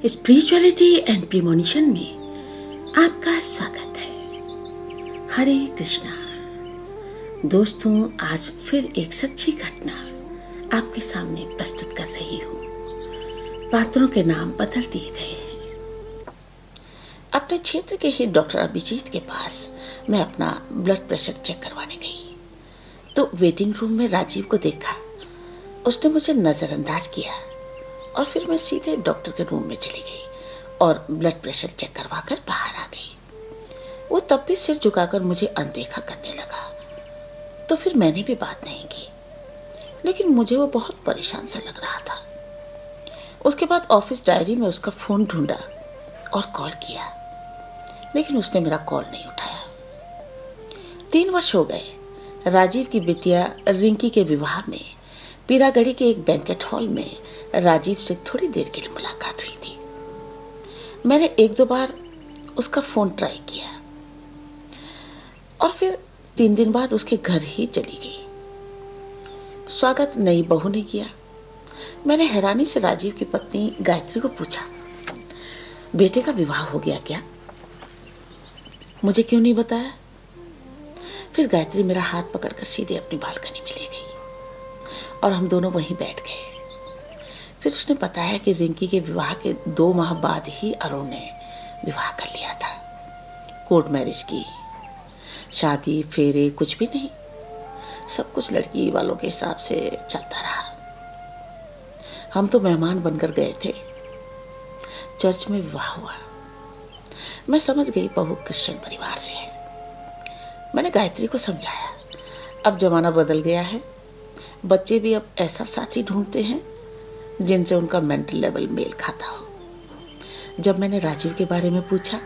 Spirituality and premonition में आपका स्वागत है। हरे कृष्णा। दोस्तों, आज फिर एक सच्ची घटना आपके सामने प्रस्तुत कर रही हूँ। पात्रों के नाम बदल दिए गए हैं। अपने क्षेत्र के ही डॉक्टर अभिजीत के पास मैं अपना ब्लड प्रेशर चेक करवाने गई तो वेटिंग रूम में राजीव को देखा। उसने मुझे नजरअंदाज किया और फिर मैं सीधे डॉक्टर के रूम में चली गई और ब्लड प्रेशर चेक करवाकर बाहर आ गई। वो तब भी सिर झुकाकर मुझे अनदेखा करने लगा तो फिर मैंने भी बात नहीं की, लेकिन मुझे वो बहुत परेशान सा लग रहा था। उसके बाद ऑफिस डायरी में उसका फोन ढूंढा और कॉल किया, लेकिन उसने मेरा कॉल नहीं उठाया। 3 वर्ष हो गए। राजीव की बिटिया रिंकी के विवाह में पीरागढ़ी के एक बैंकेट हॉल में राजीव से थोड़ी देर के लिए मुलाकात हुई थी। मैंने 1-2 बार उसका फोन ट्राई किया और फिर 3 दिन बाद उसके घर ही चली गई। स्वागत नई बहू ने किया। मैंने हैरानी से राजीव की पत्नी गायत्री को पूछा, बेटे का विवाह हो गया क्या? मुझे क्यों नहीं बताया? फिर गायत्री मेरा हाथ पकड़कर सीधे अपनी बालकनी में ले गई और हम दोनों वहीं बैठ गए। फिर उसने बताया कि रिंकी के विवाह के 2 माह बाद ही अरुण ने विवाह कर लिया था। कोर्ट मैरिज की, शादी फेरे कुछ भी नहीं, सब कुछ लड़की वालों के हिसाब से चलता रहा। हम तो मेहमान बनकर गए थे। चर्च में विवाह हुआ। मैं समझ गई बहू क्रिश्चियन परिवार से है। मैंने गायत्री को समझाया, अब जमाना बदल गया है, बच्चे भी अब ऐसा साथी ढूंढते हैं जिनसे उनका मेंटल लेवल मेल खाता हो। जब मैंने राजीव के बारे में पूछा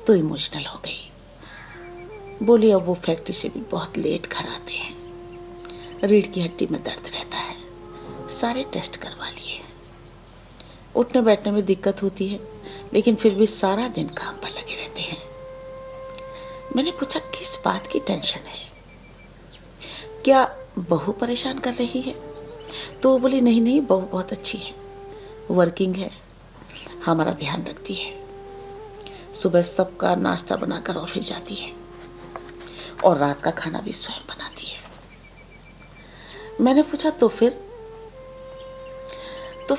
तो इमोशनल हो गई। बोली, अब वो फैक्ट्री से भी बहुत लेट घर आते हैं। रीढ़ की हड्डी में दर्द रहता है, सारे टेस्ट करवा लिए। उठने बैठने में दिक्कत होती है, लेकिन फिर भी सारा दिन काम पर लगे रहते हैं। मैंने पूछा, किस बात की टेंशन है? क्या बहू परेशान कर रही है? तो वो बोली, नहीं, बहू बहुत अच्छी है, वर्किंग है, हमारा ध्यान रखती है, सुबह सबका नाश्ता बनाकर ऑफिस जाती है और रात का खाना भी स्वयं बनाती है। मैंने पूछा, तो फिर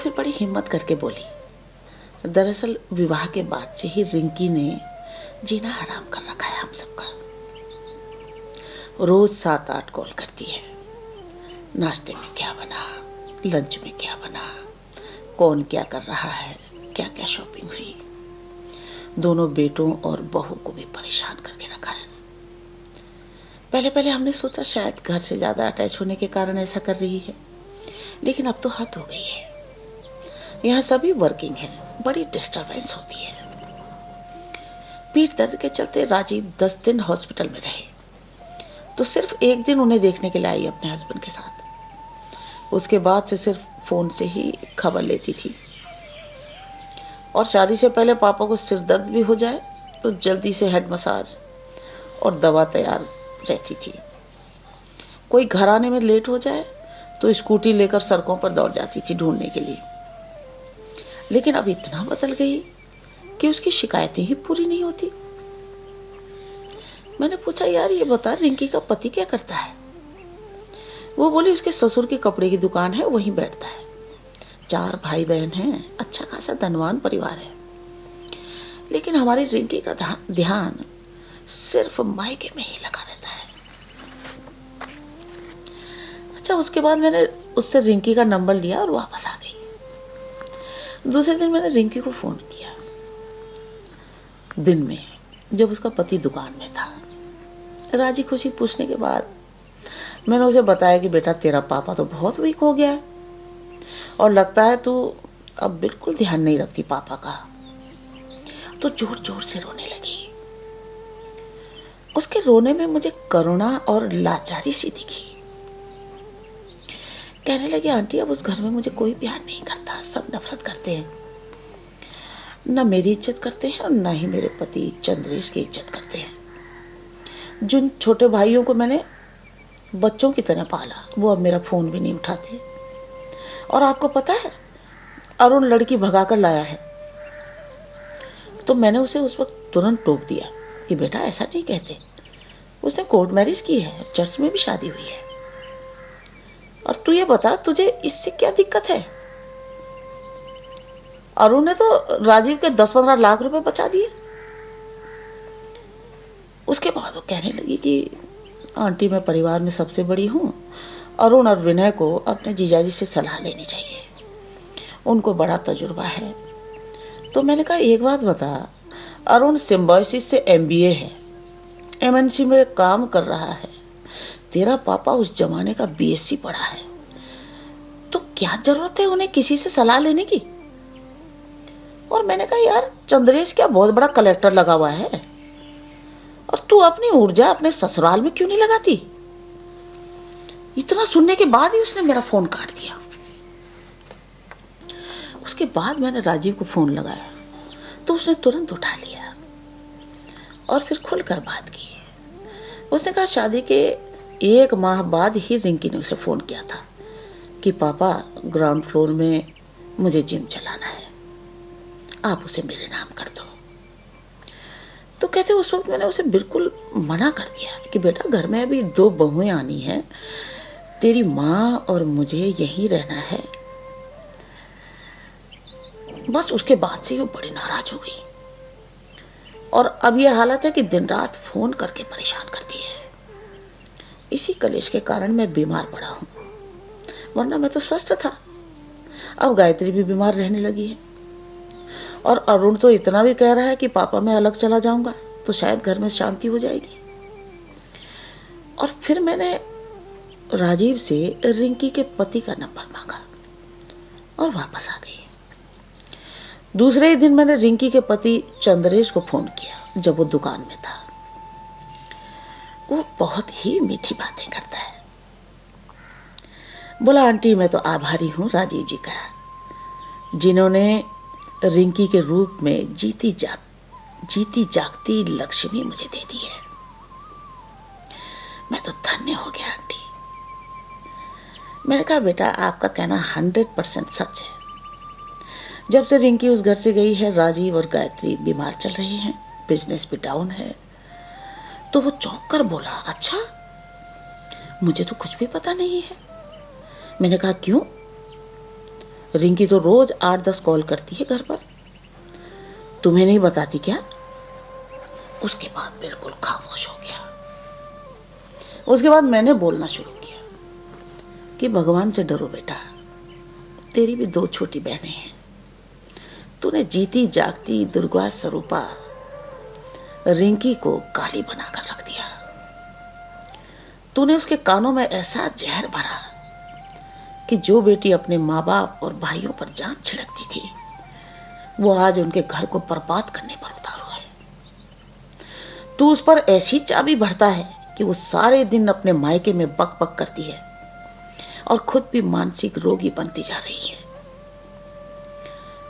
बड़ी हिम्मत करके बोली, दरअसल विवाह के बाद से ही रिंकी ने जीना हराम कर रखा है हम सबका। रोज 7-8 कॉल करती है, नाश्ते में क्या बना, लंच में क्या बना, कौन क्या कर रहा है, क्या क्या शॉपिंग हुई। दोनों बेटों और बहू को भी परेशान करके रखा है। पहले हमने सोचा शायद घर से ज्यादा अटैच होने के कारण ऐसा कर रही है, लेकिन अब तो हद हो गई है। यहाँ सभी वर्किंग है, बड़ी डिस्टरबेंस होती है। पीठ दर्द के चलते राजीव 10 दिन हॉस्पिटल में रहे तो सिर्फ 1 दिन उन्हें देखने के लिए आई अपने हस्बैंड के साथ। उसके बाद से सिर्फ फोन से ही खबर लेती थी। और शादी से पहले पापा को सिर दर्द भी हो जाए तो जल्दी से हेड मसाज और दवा तैयार रहती थी। कोई घर आने में लेट हो जाए तो स्कूटी लेकर सड़कों पर दौड़ जाती थी ढूंढने के लिए। लेकिन अब इतना बदल गई कि उसकी शिकायतें ही पूरी नहीं होती। मैंने पूछा, यार ये बता, रिंकी का पति क्या करता है? वो बोली, उसके ससुर की कपड़े की दुकान है, वहीं बैठता है। 4 भाई बहन हैं, अच्छा खासा धनवान परिवार है। लेकिन हमारी रिंकी का ध्यान सिर्फ मायके में ही लगा रहता है। अच्छा, उसके बाद मैंने उससे रिंकी का नंबर लिया और वापस आ गई। दूसरे दिन मैंने रिंकी को फोन किया, दिन में, जब उसका पति दुकान में था। राजी खुशी पूछने के बाद मैंने उसे बताया कि बेटा, तेरा पापा तो बहुत वीक हो गया है और लगता है तू अब बिल्कुल ध्यान नहीं रखती पापा का। तो जोर जोर से रोने लगी। उसके रोने में मुझे करुणा और लाचारी सी दिखी। कहने लगी, आंटी, अब उस घर में मुझे कोई प्यार नहीं करता, सब नफरत करते हैं। न मेरी इज्जत करते हैं और न ही मेरे पति चंद्रेश की इज्जत करते हैं। जिन छोटे भाइयों को मैंने बच्चों की तरह पाला, वो अब मेरा फोन भी नहीं उठाते। और आपको पता है, अरुण लड़की भगा कर लाया है तो मैंने उसे उस वक्त तुरंत टोक दिया कि बेटा ऐसा नहीं कहते, उसने कोर्ट मैरिज की है, चर्च में भी शादी हुई है, और तू ये बता तुझे इससे क्या दिक्कत है। अरुण ने तो राजीव के 10-15 लाख रुपए बचा दिए। उसके बाद वो कहने लगी कि आंटी मैं परिवार में सबसे बड़ी हूँ, अरुण और विनय को अपने जीजाजी से सलाह लेनी चाहिए, उनको बड़ा तजुर्बा है। तो मैंने कहा एक बात बता, अरुण सिम्बायोसिस से MBA है, MNC में काम कर रहा है, तेरा पापा उस जमाने का BSc पढ़ा है, तो क्या जरूरत है उन्हें किसी से सलाह लेने की। और मैंने कहा यार चंद्रेश क्या बहुत बड़ा कलेक्टर लगा हुआ है, और तू अपनी ऊर्जा अपने ससुराल में क्यों नहीं लगाती। इतना सुनने के बाद ही उसने मेरा फोन काट दिया। उसके बाद मैंने राजीव को फोन लगाया तो उसने तुरंत उठा लिया और फिर खुलकर बात की। उसने कहा शादी के 1 माह बाद ही रिंकी ने उसे फोन किया था कि पापा ग्राउंड फ्लोर में मुझे जिम चलाना है, आप उसे मेरे नाम कर दो। तो कहते उस वक्त मैंने उसे बिल्कुल मना कर दिया कि बेटा घर में अभी 2 बहुएं आनी हैं, तेरी माँ और मुझे यहीं रहना है। बस उसके बाद से वो बड़ी नाराज हो गई और अब यह हालत है कि दिन रात फोन करके परेशान करती है। इसी कलेश के कारण मैं बीमार पड़ा हूँ, वरना मैं तो स्वस्थ था। अब गायत्री भी बीमार रहने लगी है और अरुण तो इतना भी कह रहा है कि पापा मैं अलग चला जाऊंगा तो शायद घर में शांति हो जाएगी। और फिर मैंने राजीव से रिंकी के पति का नंबर मांगा और वापस आ गई। दूसरे ही दिन मैंने रिंकी के पति चंद्रेश को फोन किया जब वो दुकान में था। वो बहुत ही मीठी बातें करता है। बोला आंटी मैं तो आभारी हूँ राजीव जी का, जिन्होंने रिंकी के रूप में जीती जागती लक्ष्मी मुझे दे दी है। मैं तो धन्य हो गया आंटी। मैंने कहा बेटा आपका कहना 100% सच है। जब से रिंकी उस घर से गई है राजीव और गायत्री बीमार चल रहे हैं, बिजनेस भी डाउन है। तो वो चौंक कर बोला अच्छा, मुझे तो कुछ भी पता नहीं है। मैंने कहा क्यों, रिंकी तो रोज 8-10 कॉल करती है घर पर, तुम्हें नहीं बताती क्या। उसके बाद बिल्कुल खामोश हो गया। उसके बाद मैंने बोलना शुरू किया कि भगवान से डरो बेटा, तेरी भी 2 छोटी बहनें हैं, तूने जीती जागती दुर्गा स्वरूपा रिंकी को काली बनाकर रख दिया। तूने उसके कानों में ऐसा जहर भरा कि जो बेटी अपने माँ बाप और भाइयों पर जान छिड़कती थी वो आज उनके घर को बर्बाद करने पर उतारू है। तू उस पर ऐसी चाबी भरता है कि वो सारे दिन अपने मायके में बक बक करती है और खुद भी मानसिक रोगी बनती जा रही है।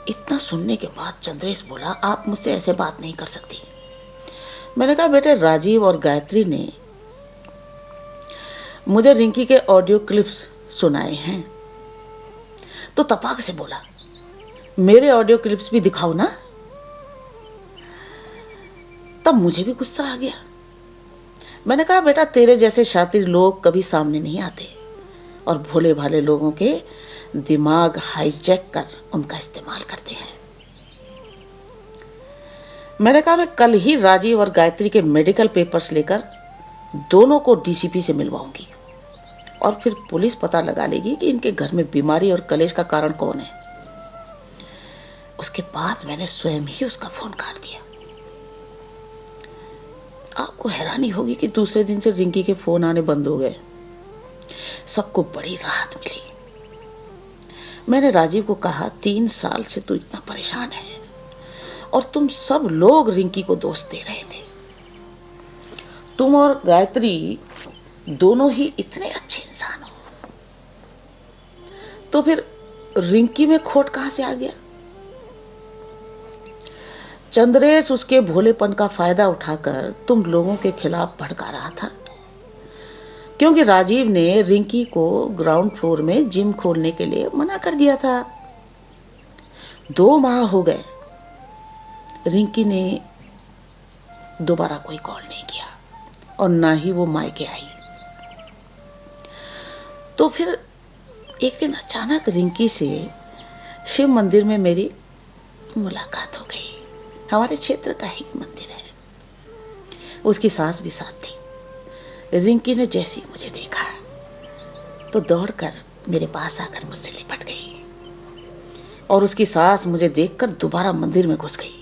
इतना सुनने के बाद चंद्रेश बोला आप मुझसे ऐसे बात नहीं कर सकती। मैंने कहा बेटे राजीव और गायत्री ने मुझे रिंकी के ऑडियो क्लिप्स सुनाए हैं। तो तपाक से बोला मेरे ऑडियो क्लिप्स भी दिखाओ ना। तब मुझे भी गुस्सा आ गया। मैंने कहा बेटा तेरे जैसे शातिर लोग कभी सामने नहीं आते और भोले भाले लोगों के दिमाग हाईजैक कर उनका इस्तेमाल करते हैं। मैंने कहा मैं कल ही राजीव और गायत्री के मेडिकल पेपर्स लेकर दोनों को DCP से मिलवाऊंगी और फिर पुलिस पता लगा लेगी कि इनके घर में बीमारी और कलेश का कारण कौन है। उसके बाद मैंने स्वयं ही उसका फोन काट दिया। आपको हैरानी होगी कि दूसरे दिन से रिंकी के फोन आने बंद हो गए। सबको बड़ी राहत मिली। मैंने राजीव को कहा 3 साल से तू इतना परेशान है और तुम सब लोग रिंकी को दोष दे रहे थे। तुम और गायत्री दोनों ही इतने अच्छे इंसान हो, तो फिर रिंकी में खोट कहां से आ गया। चंद्रेश उसके भोलेपन का फायदा उठाकर तुम लोगों के खिलाफ भड़का रहा था, क्योंकि राजीव ने रिंकी को ग्राउंड फ्लोर में जिम खोलने के लिए मना कर दिया था। 2 माह हो गए रिंकी ने दोबारा कोई कॉल नहीं किया और ना ही वो मायके आई। तो फिर एक दिन अचानक रिंकी से शिव मंदिर में मेरी मुलाकात हो गई। हमारे क्षेत्र का ही मंदिर है। उसकी सास भी साथ थी। रिंकी ने जैसे ही मुझे देखा तो दौड़कर मेरे पास आकर मुझसे लिपट गई और उसकी सास मुझे देखकर दोबारा मंदिर में घुस गई।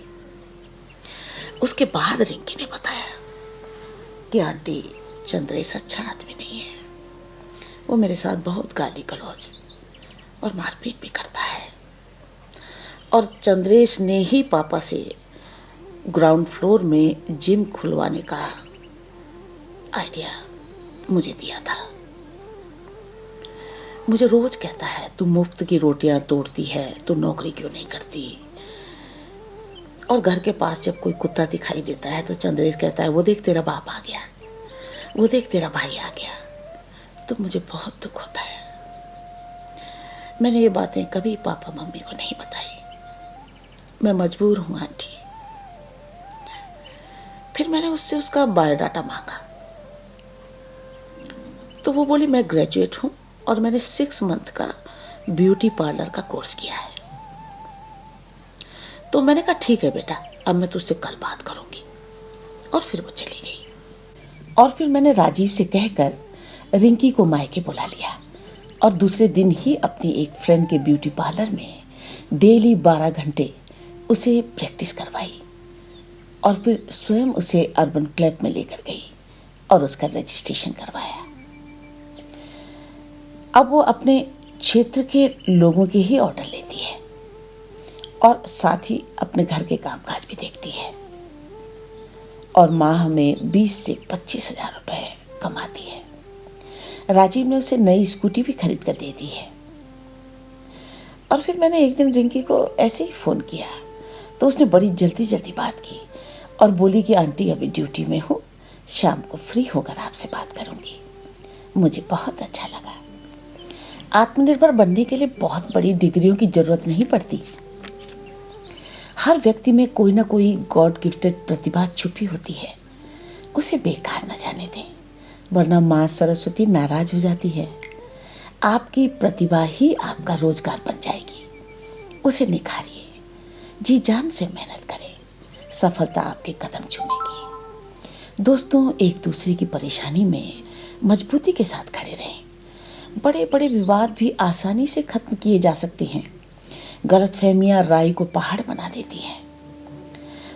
उसके बाद रिंकी ने बताया कि आंटी, चंद्रेश अच्छा आदमी नहीं है। वो मेरे साथ बहुत गाली गलौज और मारपीट भी करता है। और चंद्रेश ने ही पापा से ग्राउंड फ्लोर में जिम खुलवाने का आइडिया मुझे दिया था। मुझे रोज कहता है, तू मुफ्त की रोटियां तोड़ती है, तू नौकरी क्यों नहीं करती। और घर के पास जब कोई कुत्ता दिखाई देता है तो चंद्रेश कहता है, वो देख तेरा बाप आ गया, वो देख तेरा भाई आ गया। तो मुझे बहुत दुख होता है। मैंने ये बातें कभी पापा मम्मी को नहीं बताई। मैं मजबूर हूं आंटी। फिर मैंने उससे उसका बायोडाटा मांगा तो वो बोली, मैं ग्रेजुएट हूं और मैंने 6 मंथ का ब्यूटी पार्लर का कोर्स किया है। तो मैंने कहा ठीक है बेटा, अब मैं तुझसे कल बात करूंगी। और फिर वो चली गई। और फिर मैंने राजीव से कहकर रिंकी को मायके बुला लिया और दूसरे दिन ही अपनी एक फ्रेंड के ब्यूटी पार्लर में डेली 12 घंटे उसे प्रैक्टिस करवाई और फिर स्वयं उसे अर्बन क्लब में लेकर गई और उसका रजिस्ट्रेशन करवाया। अब वो अपने क्षेत्र के लोगों के ही ऑर्डर लेती है और साथ ही अपने घर के कामकाज भी देखती है और माह में 20 से 25 हजार रुपए कमाती है। राजीव ने उसे नई स्कूटी भी खरीद कर दे दी है। और फिर मैंने एक दिन रिंकी को ऐसे ही फ़ोन किया तो उसने बड़ी जल्दी जल्दी बात की और बोली कि आंटी अभी ड्यूटी में हूँ, शाम को फ्री होकर आपसे बात करूँगी। मुझे बहुत अच्छा लगा। आत्मनिर्भर बनने के लिए बहुत बड़ी डिग्रियों की ज़रूरत नहीं पड़ती। हर व्यक्ति में कोई ना कोई गॉड गिफ्टेड प्रतिभा छुपी होती है। उसे बेकार न जाने दें, वरना माँ सरस्वती नाराज हो जाती है। आपकी प्रतिभा ही आपका रोजगार बन जाएगी। उसे निखारिए, जी जान से मेहनत करें, सफलता आपके कदम चूमेगी। दोस्तों, एक दूसरे की परेशानी में मजबूती के साथ खड़े रहें। बड़े बड़े विवाद भी आसानी से खत्म किए जा सकते हैं। गलतफहमियां राई को पहाड़ बना देती हैं।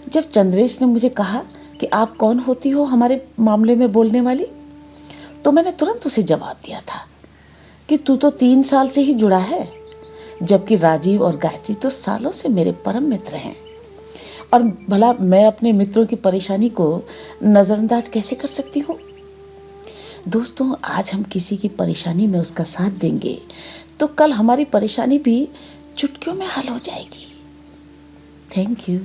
जब चंद्रेश ने मुझे कहा कि आप कौन होती हो हमारे मामले में बोलने वाली, तो मैंने तुरंत उसे जवाब दिया था कि तू तो 3 साल से ही जुड़ा है, जबकि राजीव और गायत्री तो सालों से मेरे परम मित्र हैं। और भला मैं अपने मित्रों की परेशानी को नजरअंदाज कैसे कर सकती हूँ। दोस्तों, आज हम किसी की परेशानी में उसका साथ देंगे तो कल हमारी परेशानी भी चुटकियों में हल हो जाएगी। Thank you.